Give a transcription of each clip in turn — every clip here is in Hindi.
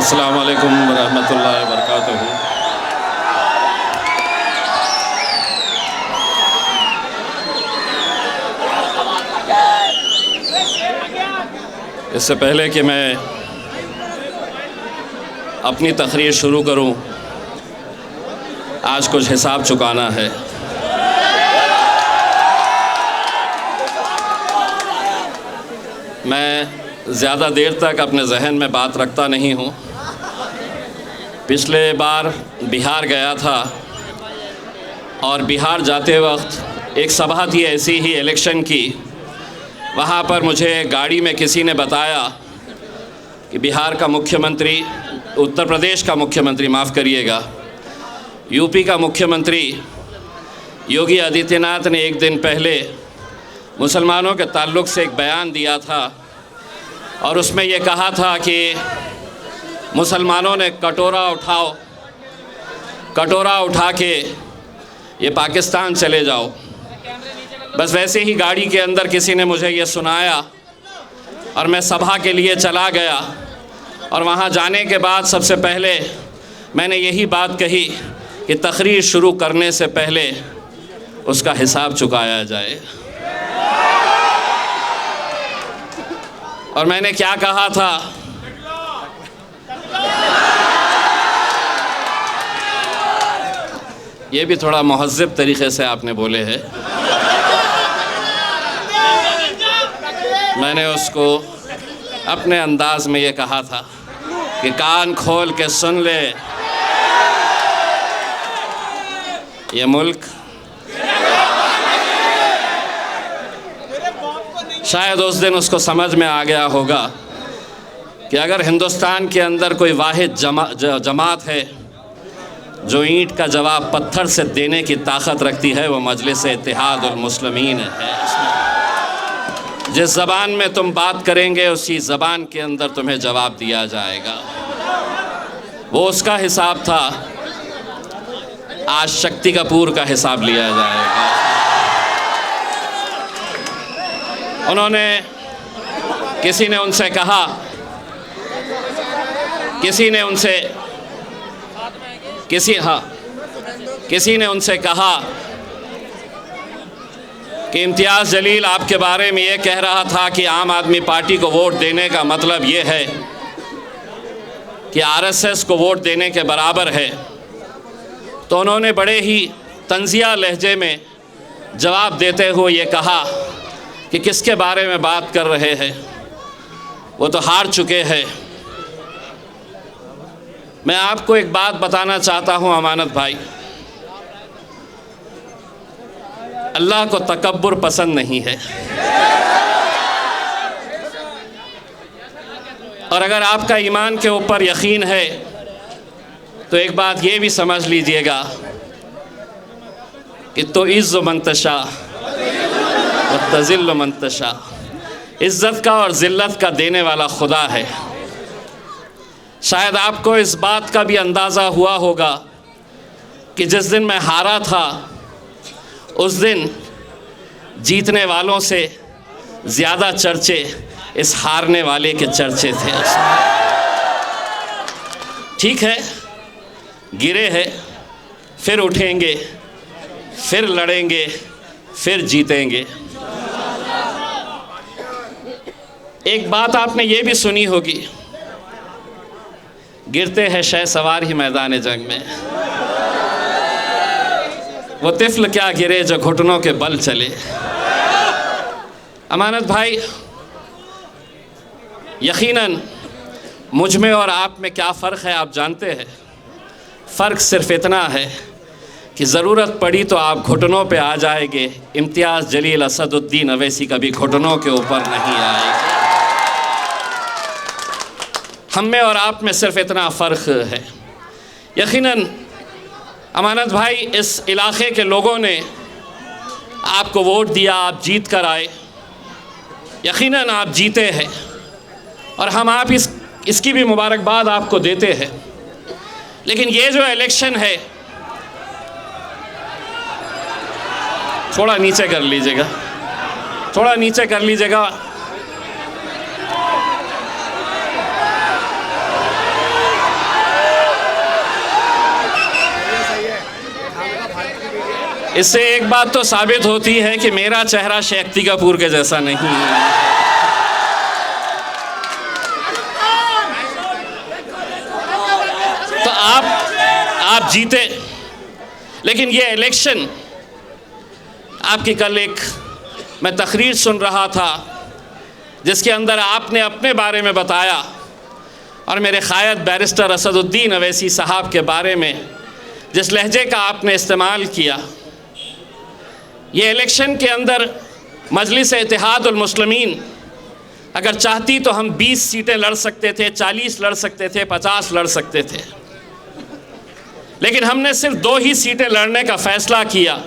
अस्सलाम वालेकुम रहमतुल्लाहि व बरकातुहू। इससे पहले कि मैं अपनी तकरीर शुरू करूं, आज कुछ हिसाब चुकाना है। मैं ज़्यादा देर तक अपने जहन में बात रखता नहीं हूँ। पिछले बार बिहार गया था और बिहार जाते वक्त एक सभा थी ऐसी ही इलेक्शन की। वहाँ पर मुझे गाड़ी में किसी ने बताया कि बिहार का मुख्यमंत्री, उत्तर प्रदेश का मुख्यमंत्री, माफ़ करिएगा, यूपी का मुख्यमंत्री योगी आदित्यनाथ ने एक दिन पहले मुसलमानों के ताल्लुक़ से एक बयान दिया था और उसमें ये कहा था कि मुसलमानों ने कटोरा उठा के ये पाकिस्तान चले जाओ। बस वैसे ही गाड़ी के अंदर किसी ने मुझे ये सुनाया और मैं सभा के लिए चला गया और वहाँ जाने के बाद सबसे पहले मैंने यही बात कही कि तकरीर शुरू करने से पहले उसका हिसाब चुकाया जाए। और मैंने क्या कहा था, ये भी थोड़ा महज़्ज़ब तरीक़े से आपने बोले हैं। मैंने उसको अपने अंदाज़ में ये कहा था कि कान खोल के सुन ले, ये मुल्क शायद उस दिन उसको समझ में आ गया होगा कि अगर हिंदुस्तान के अंदर कोई वाहिद जमात है जो ईंट का जवाब पत्थर से देने की ताकत रखती है, वो मजलिस इत्तेहादुल मुस्लिमीन है। जिस ज़बान में तुम बात करेंगे उसी ज़बान के अंदर तुम्हें जवाब दिया जाएगा। वो उसका हिसाब था, आज शक्ति कपूर का हिसाब लिया जाएगा। उन्होंने किसी ने उनसे कहा कि इम्तियाज़ जलील आपके बारे में ये कह रहा था कि आम आदमी पार्टी को वोट देने का मतलब ये है कि आरएसएस को वोट देने के बराबर है। तो उन्होंने बड़े ही तंज़िया लहजे में जवाब देते हुए ये कहा कि किसके बारे में बात कर रहे हैं, वो तो हार चुके हैं। मैं आपको एक बात बताना चाहता हूँ अमानत भाई, अल्लाह को तकब्बुर पसंद नहीं है। और अगर आपका ईमान के ऊपर यकीन है तो एक बात ये भी समझ लीजिएगा कि तो इज़्ज़ु मन तशा व तज़िल्लु मन तशा, इज़्ज़त का और ज़िल्लत का देने वाला खुदा है। शायद आपको इस बात का भी अंदाज़ा हुआ होगा कि जिस दिन मैं हारा था उस दिन जीतने वालों से ज़्यादा चर्चे इस हारने वाले के चर्चे थे। ठीक है, गिरे हैं, फिर उठेंगे, फिर लड़ेंगे, फिर जीतेंगे। एक बात आपने ये भी सुनी होगी, गिरते हैं शह सवार ही मैदान जंग में, वो तिफ़्ल क्या गिरे जो घुटनों के बल चले। अमानत भाई, यकीनन मुझ में और आप में क्या फ़र्क है आप जानते हैं। फ़र्क सिर्फ इतना है कि ज़रूरत पड़ी तो आप घुटनों पे आ जाएंगे। इम्तियाज़ जलील असदुद्दीन अवैसी कभी घुटनों के ऊपर नहीं आएंगे। हम में और आप में सिर्फ इतना फ़र्क है। यकीनन अमानत भाई, इस इलाक़े के लोगों ने आपको वोट दिया, आप जीत कर आए, यकीनन आप जीते हैं और हम आप इसकी भी मुबारकबाद आपको देते हैं। लेकिन ये जो इलेक्शन है, थोड़ा नीचे कर लीजिएगा, थोड़ा नीचे कर लीजिएगा। इससे एक बात तो साबित होती है कि मेरा चेहरा शक्ति कपूर के जैसा नहीं है। तो आप जीते, लेकिन ये इलेक्शन आपकी, कल एक मैं तकरीर सुन रहा था जिसके अंदर आपने अपने बारे में बताया और मेरे क़ायद बैरिस्टर असदुद्दीन अवैसी साहब के बारे में जिस लहजे का आपने इस्तेमाल किया, ये इलेक्शन के अंदर मजलिस इत्तेहादुल मुस्लिमीन अगर चाहती तो हम 20 सीटें लड़ सकते थे, 40 लड़ सकते थे, 50 लड़ सकते थे, लेकिन हमने सिर्फ 2 ही सीटें लड़ने का फ़ैसला किया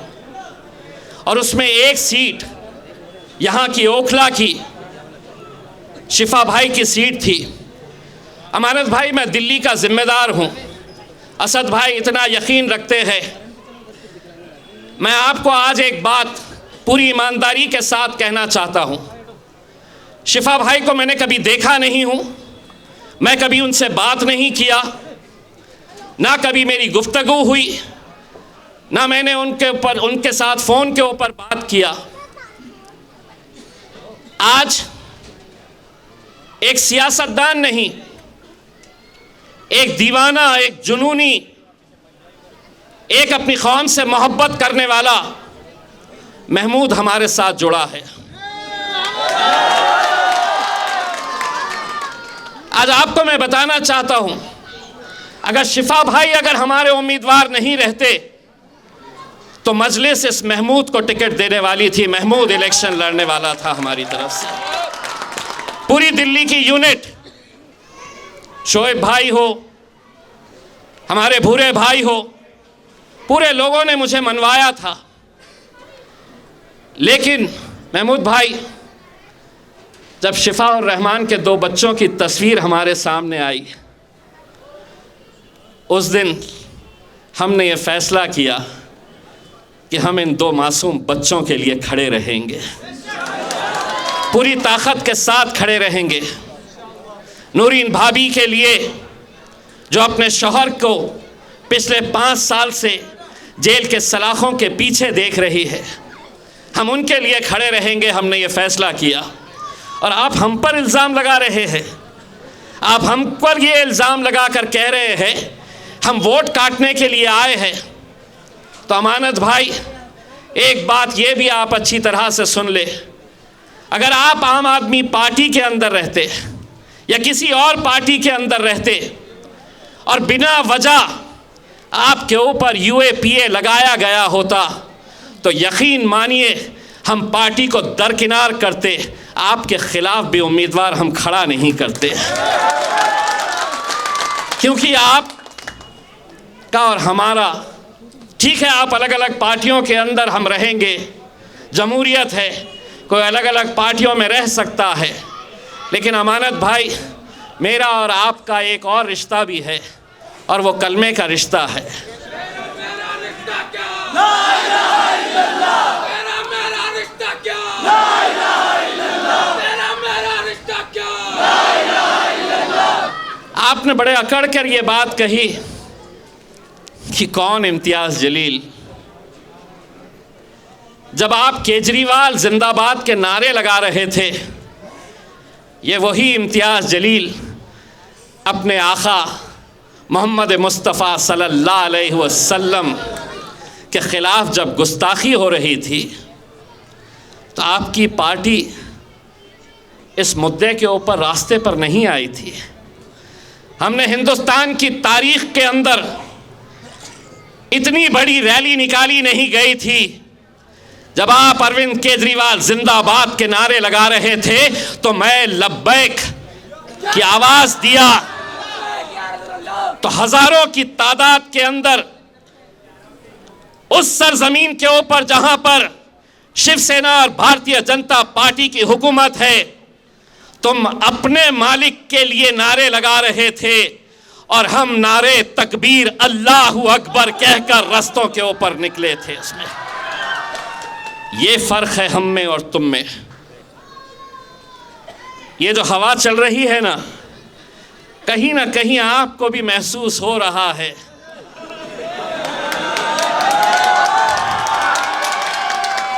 और उसमें एक सीट यहाँ की ओखला की शिफा भाई की सीट थी। अमानत भाई, मैं दिल्ली का ज़िम्मेदार हूँ, असद भाई इतना यकीन रखते हैं। मैं आपको आज एक बात पूरी ईमानदारी के साथ कहना चाहता हूँ, शिफा भाई को मैंने कभी देखा नहीं हूँ, मैं कभी उनसे बात नहीं किया, ना कभी मेरी गुफ्तगू हुई, ना मैंने उनके साथ फ़ोन के ऊपर बात किया। आज एक सियासतदान नहीं, एक दीवाना, एक जुनूनी, एक अपनी कौम से मोहब्बत करने वाला महमूद हमारे साथ जुड़ा है। आज आपको मैं बताना चाहता हूं, अगर शिफा भाई अगर हमारे उम्मीदवार नहीं रहते तो मजलिस इस महमूद को टिकट देने वाली थी। महमूद इलेक्शन लड़ने वाला था हमारी तरफ से। पूरी दिल्ली की यूनिट, शोएब भाई हो, हमारे भूरे भाई हो, पूरे लोगों ने मुझे मनवाया था। लेकिन महमूद भाई, जब शिफा और रहमान के 2 बच्चों की तस्वीर हमारे सामने आई, उस दिन हमने ये फ़ैसला किया कि हम इन 2 मासूम बच्चों के लिए खड़े रहेंगे, पूरी ताकत के साथ खड़े रहेंगे। नूरीन भाभी के लिए जो अपने शौहर को पिछले 5 साल से जेल के सलाखों के पीछे देख रही है, हम उनके लिए खड़े रहेंगे। हमने ये फ़ैसला किया और आप हम पर इल्ज़ाम लगा रहे हैं, आप हम पर ये इल्ज़ाम लगा कर कह रहे हैं हम वोट काटने के लिए आए हैं। तो अमानत भाई, एक बात ये भी आप अच्छी तरह से सुन ले, अगर आप आम आदमी पार्टी के अंदर रहते या किसी और पार्टी के अंदर रहते और बिना वजह आपके ऊपर UAPA लगाया गया होता तो यकीन मानिए हम पार्टी को दरकिनार करते, आपके खिलाफ भी उम्मीदवार हम खड़ा नहीं करते, क्योंकि आप का और हमारा, ठीक है आप अलग अलग पार्टियों के अंदर हम रहेंगे, जमहूरियत है, कोई अलग अलग पार्टियों में रह सकता है, लेकिन अमानत भाई, मेरा और आपका एक और रिश्ता भी है और वो कलमे का रिश्ता है। आपने बड़े अकड़ कर ये बात कही कि कौन इम्तियाज़ जलील। जब आप केजरीवाल जिंदाबाद के नारे लगा रहे थे, ये वही इम्तियाज़ जलील अपने आका मोहम्मद मुस्तफ़ा सल्लल्लाहु अलैहि वसल्लम के ख़िलाफ़ जब गुस्ताखी हो रही थी तो आपकी पार्टी इस मुद्दे के ऊपर रास्ते पर नहीं आई थी। हमने हिंदुस्तान की तारीख़ के अंदर इतनी बड़ी रैली निकाली नहीं गई थी। जब आप अरविंद केजरीवाल जिंदाबाद के नारे लगा रहे थे तो मैं लब्बैक की आवाज़ दिया तो हज़ारों की तादाद के अंदर उस सरजमीन के ऊपर जहां पर शिवसेना और भारतीय जनता पार्टी की हुकूमत है, तुम अपने मालिक के लिए नारे लगा रहे थे और हम नारे तकबीर अल्लाहु अकबर कहकर रस्तों के ऊपर निकले थे। इसमें ये फ़र्क है हम में और तुम में। ये जो हवा चल रही है ना कहीं आपको भी महसूस हो रहा है।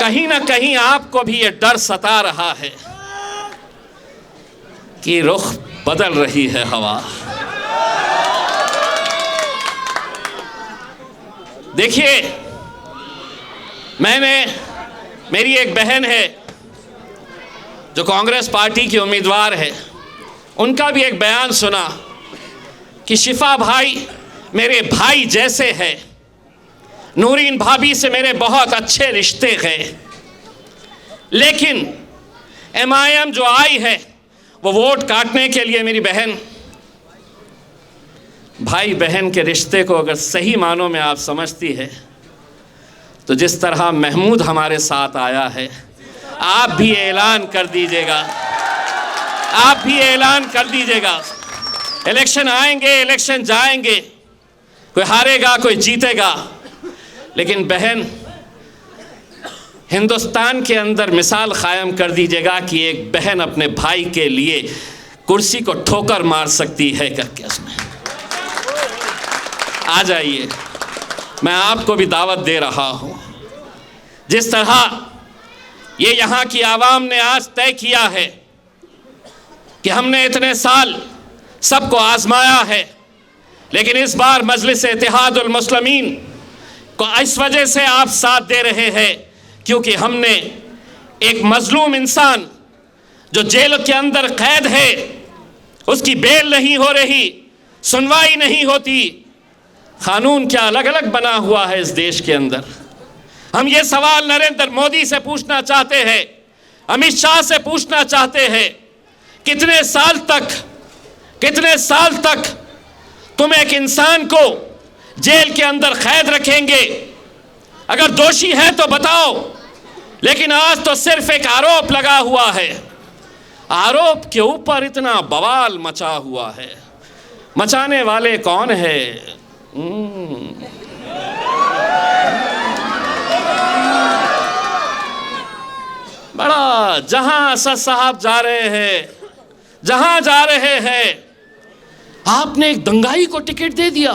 कहीं ना कहीं आपको भी ये डर सता रहा है कि रुख बदल रही है हवा। देखिए, मेरी एक बहन है जो कांग्रेस पार्टी की उम्मीदवार है, उनका भी एक बयान सुना कि शिफा भाई मेरे भाई जैसे हैं, नूरीन भाभी से मेरे बहुत अच्छे रिश्ते हैं, लेकिन MIM जो आई है वो वोट काटने के लिए मेरी बहन, भाई बहन के रिश्ते को अगर सही मानों में आप समझती है तो जिस तरह महमूद हमारे साथ आया है, आप भी ऐलान कर दीजिएगा, आप भी ऐलान कर दीजिएगा। इलेक्शन आएंगे, इलेक्शन जाएंगे, कोई हारेगा कोई जीतेगा, लेकिन बहन हिंदुस्तान के अंदर मिसाल कायम कर दीजिएगा कि एक बहन अपने भाई के लिए कुर्सी को ठोकर मार सकती है करके। उसमें आ जाइए, मैं आपको भी दावत दे रहा हूं। जिस तरह ये यहाँ की आवाम ने आज तय किया है कि हमने इतने साल सबको आजमाया है, लेकिन इस बार मजलिस इत्तेहादुल मुस्लिमीन को इस वजह से आप साथ दे रहे हैं क्योंकि हमने एक मजलूम इंसान जो जेल के अंदर कैद है, उसकी बेल नहीं हो रही, सुनवाई नहीं होती, कानून क्या अलग अलग बना हुआ है इस देश के अंदर। हम ये सवाल नरेंद्र मोदी से पूछना चाहते हैं, अमित शाह से पूछना चाहते हैं, कितने साल तक तुम एक इंसान को जेल के अंदर कैद रखेंगे? अगर दोषी है तो बताओ, लेकिन आज तो सिर्फ एक आरोप लगा हुआ है, आरोप के ऊपर इतना बवाल मचा हुआ है। मचाने वाले कौन है? बड़ा जहां असद साहब जा रहे हैं, जहां जा रहे हैं, आपने एक दंगाई को टिकट दे दिया,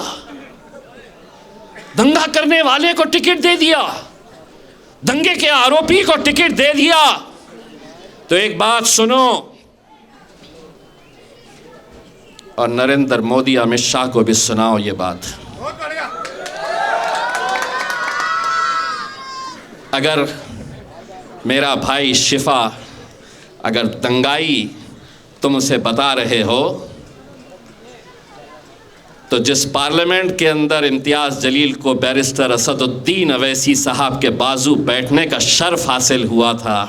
दंगा करने वाले को टिकट दे दिया, दंगे के आरोपी को टिकट दे दिया। तो एक बात सुनो, और नरेंद्र मोदी अमित शाह को भी सुनाओ ये बात। अगर मेरा भाई शिफा अगर दंगाई तुम उसे बता रहे हो, तो जिस पार्लियामेंट के अंदर इम्तियाज़ जलील को बैरिस्टर असदुद्दीन अवैसी साहब के बाजू बैठने का शर्फ हासिल हुआ था,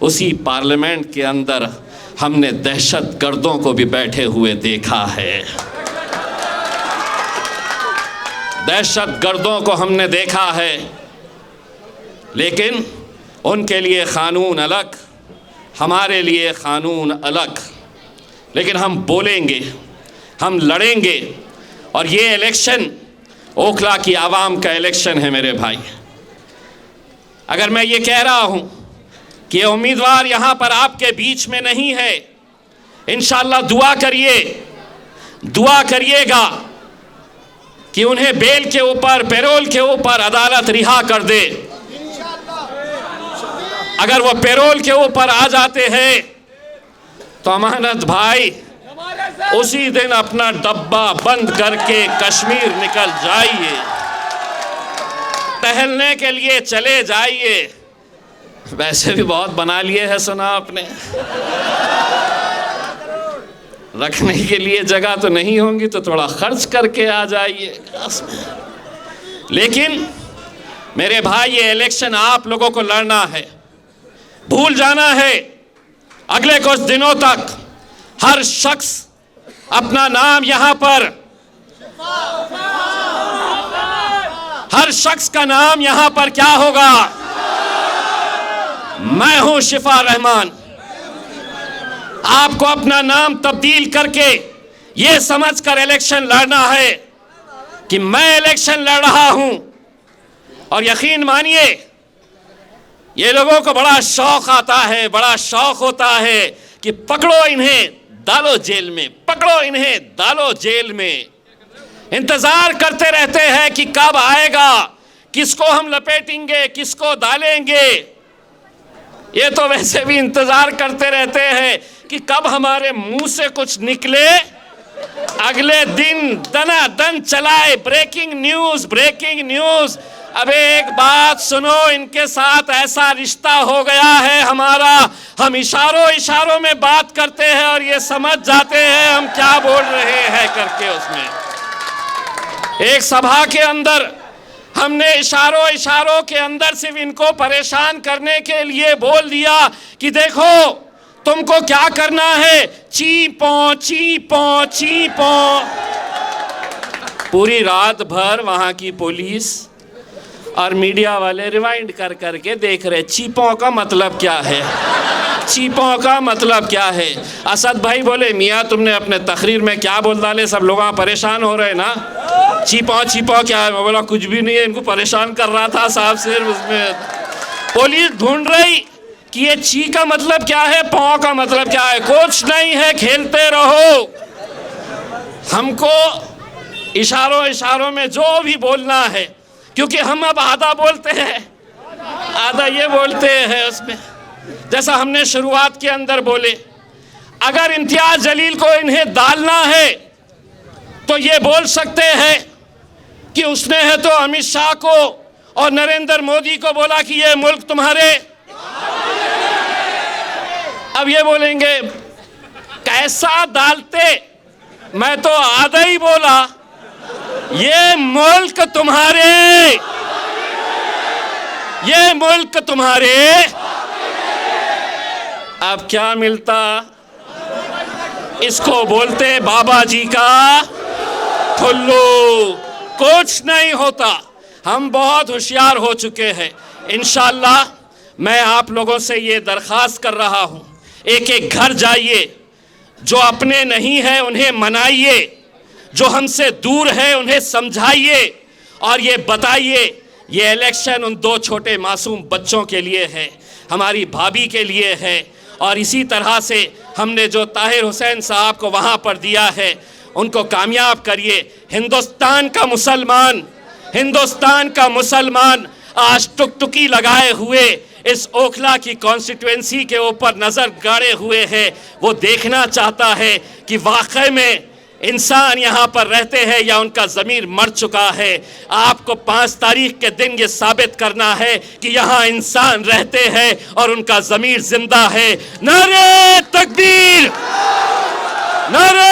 उसी पार्लियामेंट के अंदर हमने दहशत गर्दों को भी बैठे हुए देखा है। दहशत गर्दों को हमने देखा है, लेकिन उनके लिए कानून अलग, हमारे लिए कानून अलग। लेकिन हम बोलेंगे, हम लड़ेंगे, और ये इलेक्शन ओखला की आवाम का इलेक्शन है मेरे भाई। अगर मैं ये कह रहा हूँ कि ये उम्मीदवार यहाँ पर आपके बीच में नहीं है, इंशाअल्लाह दुआ करिए, दुआ करिएगा कि उन्हें बेल के ऊपर, पैरोल के ऊपर अदालत रिहा कर दे। अगर वो पैरोल के ऊपर आ जाते हैं तो अमानत भाई उसी दिन अपना डब्बा बंद करके कश्मीर निकल जाइए, टहलने के लिए चले जाइए। वैसे भी बहुत बना लिए है, सुना आपने, रखने के लिए जगह तो नहीं होंगी तो थोड़ा खर्च करके आ जाइए। लेकिन मेरे भाई, ये इलेक्शन आप लोगों को लड़ना है, भूल जाना है। अगले कुछ दिनों तक हर शख्स अपना नाम यहां पर, हर शख्स का नाम यहां पर क्या होगा? मैं हूं शिफा रहमान। आपको अपना नाम तब्दील करके यह समझकर इलेक्शन लड़ना है कि मैं इलेक्शन लड़ रहा हूं। और यकीन मानिए, ये लोगों को बड़ा शौक आता है, बड़ा शौक होता है कि पकड़ो इन्हें, डालो जेल में, पकड़ो इन्हें, डालो जेल में। इंतजार करते रहते हैं कि कब आएगा, किसको हम लपेटेंगे, किसको डालेंगे। ये तो वैसे भी इंतजार करते रहते हैं कि कब हमारे मुंह से कुछ निकले, अगले दिन दनादन चलाए ब्रेकिंग न्यूज, ब्रेकिंग न्यूज। अबे एक बात सुनो, इनके साथ ऐसा रिश्ता हो गया है हमारा, हम इशारों इशारों में बात करते हैं और ये समझ जाते हैं हम क्या बोल रहे हैं करके। उसमें एक सभा के अंदर हमने इशारों इशारों के अंदर सिर्फ इनको परेशान करने के लिए बोल दिया कि देखो तुमको क्या करना है, चीपो चीपो चीपो। पूरी रात भर वहां की पुलिस और मीडिया वाले रिवाइंड कर करके देख रहे चीपों का मतलब क्या है, चीपों का मतलब क्या है। असद भाई बोले मियाँ तुमने अपने तकरीर में क्या बोल डाले, सब लोग परेशान हो रहे ना, चीपो चीपो क्या है। मैं बोला कुछ भी नहीं है, इनको परेशान कर रहा था साहब सिर्फ। उसमें पुलिस ढूंढ रही कि ये ची का मतलब क्या है, पौ का मतलब क्या है। कुछ नहीं है, खेलते रहो। हमको इशारों इशारों में जो भी बोलना है, क्योंकि हम अब आधा बोलते हैं आधा ये बोलते हैं। उसमें जैसा हमने शुरुआत के अंदर बोले, अगर इम्तियाज जलील को इन्हें डालना है तो ये बोल सकते हैं कि उसने है तो अमित शाह को और नरेंद्र मोदी को बोला कि ये मुल्क तुम्हारे। अब ये बोलेंगे कैसा डालते, मैं तो आधा ही बोला, ये मुल्क तुम्हारे, ये मुल्क तुम्हारे। अब क्या मिलता, इसको बोलते बाबा जी का ठुल्लू। कुछ नहीं होता, हम बहुत होशियार हो चुके हैं। इंशाअल्लाह मैं आप लोगों से ये दरख्वास्त कर रहा हूं, एक एक घर जाइए, जो अपने नहीं है उन्हें मनाइए, जो हमसे दूर है उन्हें समझाइए और ये बताइए ये इलेक्शन उन दो छोटे मासूम बच्चों के लिए है, हमारी भाभी के लिए है। और इसी तरह से हमने जो ताहिर हुसैन साहब को वहाँ पर दिया है, उनको कामयाब करिए। हिंदुस्तान का मुसलमान आज टुकटुकी लगाए हुए इस ओखला की कॉन्स्टिट्यूएंसी के ऊपर नज़र गाड़े हुए है। वो देखना चाहता है कि वाकई में इंसान यहाँ पर रहते हैं या उनका ज़मीर मर चुका है। आपको 5 तारीख के दिन ये साबित करना है कि यहाँ इंसान रहते हैं और उनका ज़मीर जिंदा है। नारे तकबीर, नारे